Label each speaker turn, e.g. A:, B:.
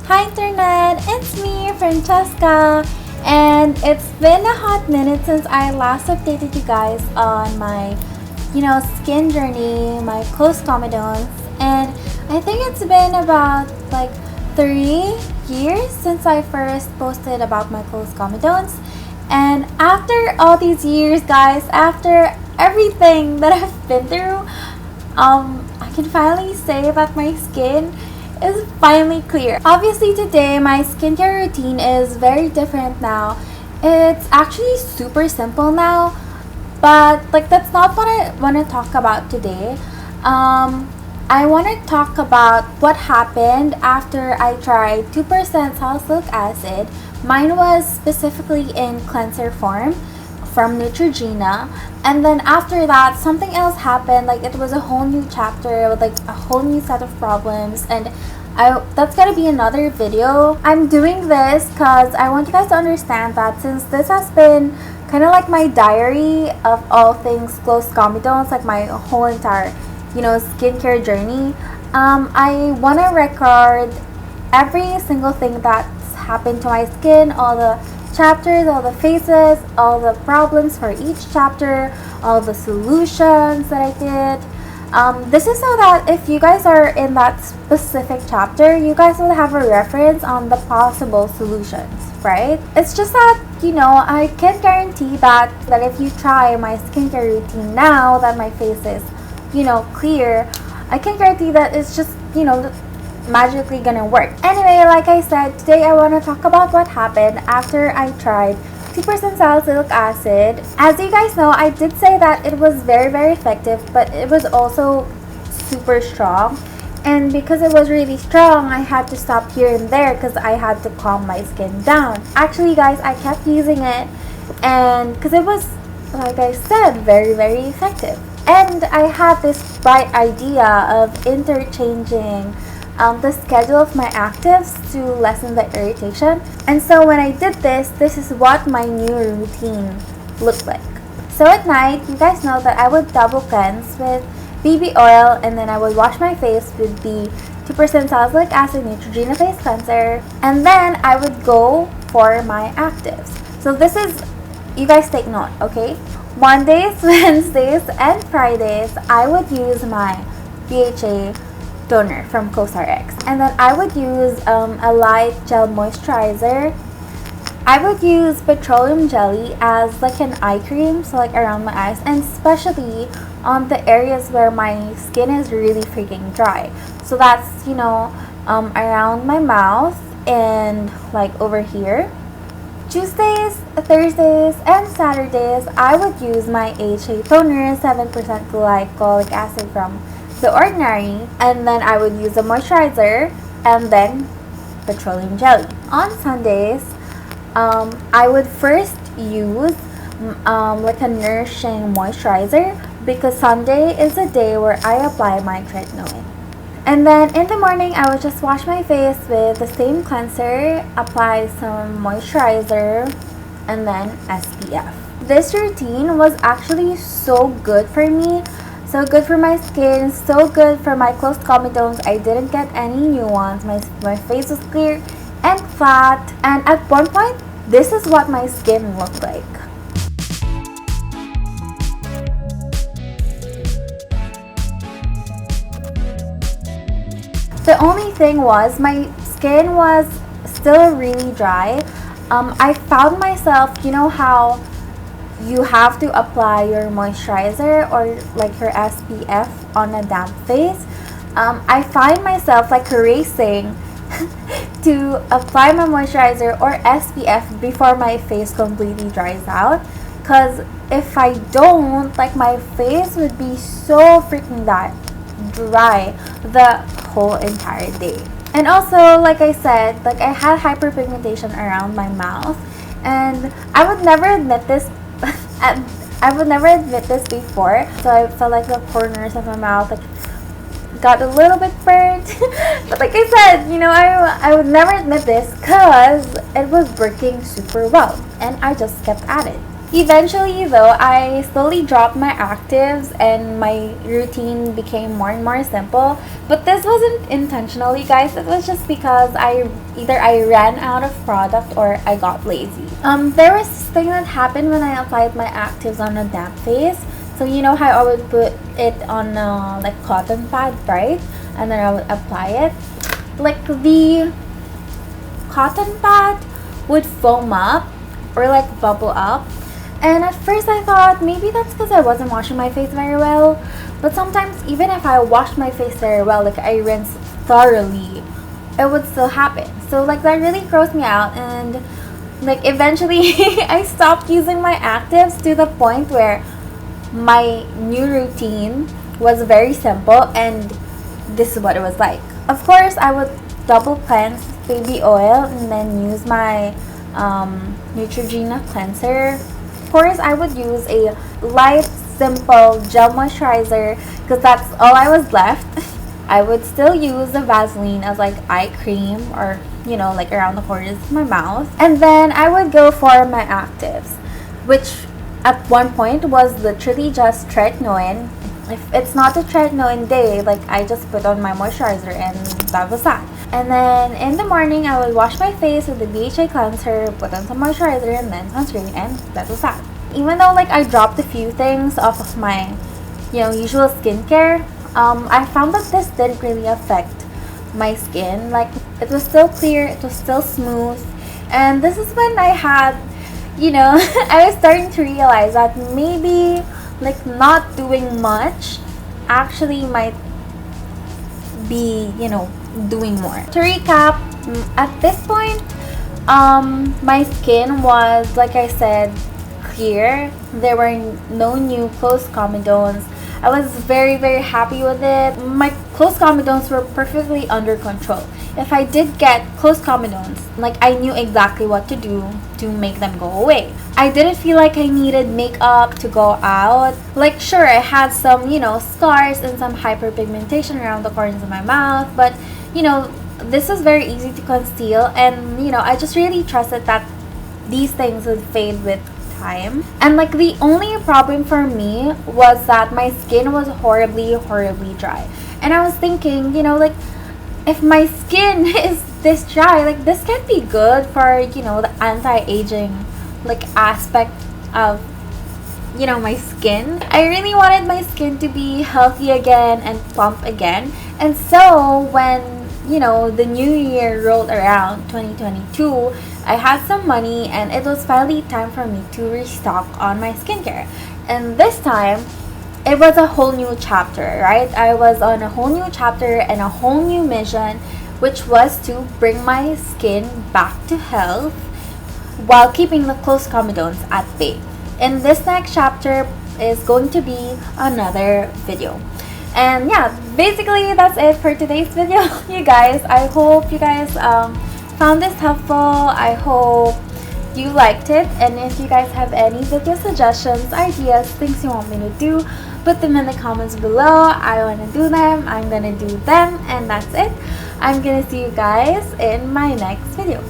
A: Hi Internet, it's me, Francesca, and it's been a hot minute since I last updated you guys on my, skin journey, my close Comedones, and I think it's been about like 3 years since I first posted about my close Comedones, and after all these years, guys, after everything that I've been through, I can finally say that my skin is finally clear. Obviously today my skincare routine is very different now. It's actually super simple now, but like that's not what I want to talk about today. I want to talk about what happened after I tried 2% salicylic acid. Mine was specifically in cleanser form from Neutrogena, and then after that something else happened. Like it was a whole new chapter with like a whole new set of problems, and that's gonna be another video. I'm doing this because I want you guys to understand that since this has been kind of like my diary of all things close Comedones, like my whole entire skincare journey, I want to record every single thing that's happened to my skin, all the chapters, all the phases, all the problems for each chapter, all the solutions that I did. This is so that if you guys are in that specific chapter, you guys will have a reference on the possible solutions, right? It's just that, I can guarantee that if you try my skincare routine now that my face is, clear, I can guarantee that it's just, magically gonna work. Anyway, like I said, today I want to talk about what happened after I tried 2% salicylic acid. As you guys know, I did say that it was very, very effective, but it was also super strong. And because it was really strong, I had to stop here and there because I had to calm my skin down. Actually, guys, I kept using it, and because it was, like I said, very, very effective. And I had this bright idea of interchanging the schedule of my actives to lessen the irritation. And so when I did this is what my new routine looked like. So at night, you guys know that I would double cleanse with BB oil, and then I would wash my face with the 2% salicylic acid Neutrogena face cleanser, and then I would go for my actives. So this is, you guys take note, okay? Mondays, Wednesdays, and Fridays, I would use my BHA toner from CosRX, and then I would use a light gel moisturizer. I would use petroleum jelly as like an eye cream, so like around my eyes, and especially on the areas where my skin is really freaking dry. So that's around my mouth and like over here. Tuesdays, Thursdays, and Saturdays, I would use my HA toner, 7% glycolic acid from The Ordinary, and then I would use a moisturizer and then petroleum jelly. On Sundays, I would first use like a nourishing moisturizer, because Sunday is a day where I apply my Tretinoin. And then in the morning, I would just wash my face with the same cleanser, apply some moisturizer, and then SPF. This routine was actually so good for me. So good for my skin, so good for my close Comedones. I didn't get any new ones. My face was clear and flat. And at one point, this is what my skin looked like. The only thing was my skin was still really dry. I found myself, how you have to apply your moisturizer or like your SPF on a damp face. I find myself like racing to apply my moisturizer or SPF before my face completely dries out, because if I don't, like my face would be so freaking dry the whole entire day. And also, like I said, like I had hyperpigmentation around my mouth, and I would never admit this before. So I felt like the corners of my mouth got a little bit burnt. But like I said, I would never admit this because it was working super well, and I just kept at it. Eventually, though, I slowly dropped my actives and my routine became more and more simple. But this wasn't intentionally, guys. It was just because I ran out of product or I got lazy. There was this thing that happened when I applied my actives on a damp face. So you know how I would put it on like cotton pad, right? And then I would apply it. Like the cotton pad would foam up or like bubble up. And at first I thought maybe that's because I wasn't washing my face very well. But sometimes even if I washed my face very well, like I rinsed thoroughly, it would still happen. So like that really grossed me out, and like eventually I stopped using my actives to the point where my new routine was very simple and this is what it was like. Of course, I would double cleanse baby oil and then use my Neutrogena cleanser. Of course, I would use a light, simple gel moisturizer because that's all I was left. I would still use the Vaseline as like eye cream or like around the corners of my mouth. And then I would go for my actives, which at one point was literally just Tretinoin. If it's not a Tretinoin day, like I just put on my moisturizer and that was that. And then in the morning, I would wash my face with the BHA cleanser, put on some moisturizer and then sunscreen, and that was that. Even though like I dropped a few things off of my usual skincare, I found that this didn't really affect my skin. Like it was still clear, it was still smooth, and this is when I had I was starting to realize that maybe like not doing much actually might be doing more. To recap, at this point my skin was, like I said, clear. There were no new close comedones. I was very, very happy with it. My close comedones were perfectly under control. If I did get close comedones, like I knew exactly what to do to make them go away. I didn't feel like I needed makeup to go out. Like sure, I had some, scars and some hyperpigmentation around the corners of my mouth, but this was very easy to conceal, and I just really trusted that these things would fade with time. And like the only problem for me was that my skin was horribly dry, and I was thinking like if my skin is this dry, like this can't be good for the anti-aging like aspect of my skin. I really wanted my skin to be healthy again and plump again. And so when the new year rolled around, 2022, I had some money and it was finally time for me to restock on my skincare. And this time it was a whole new chapter, right? I was on a whole new chapter and a whole new mission, which was to bring my skin back to health while keeping the close comedones at bay. And this next chapter is going to be another video. And yeah, basically that's it for today's video, you guys. I hope you guys found this helpful. I hope you liked it, and if you guys have any video suggestions, ideas, things you want me to do, put them in the comments below. I want to do them, I'm gonna do them, and that's it. I'm gonna see you guys in my next video.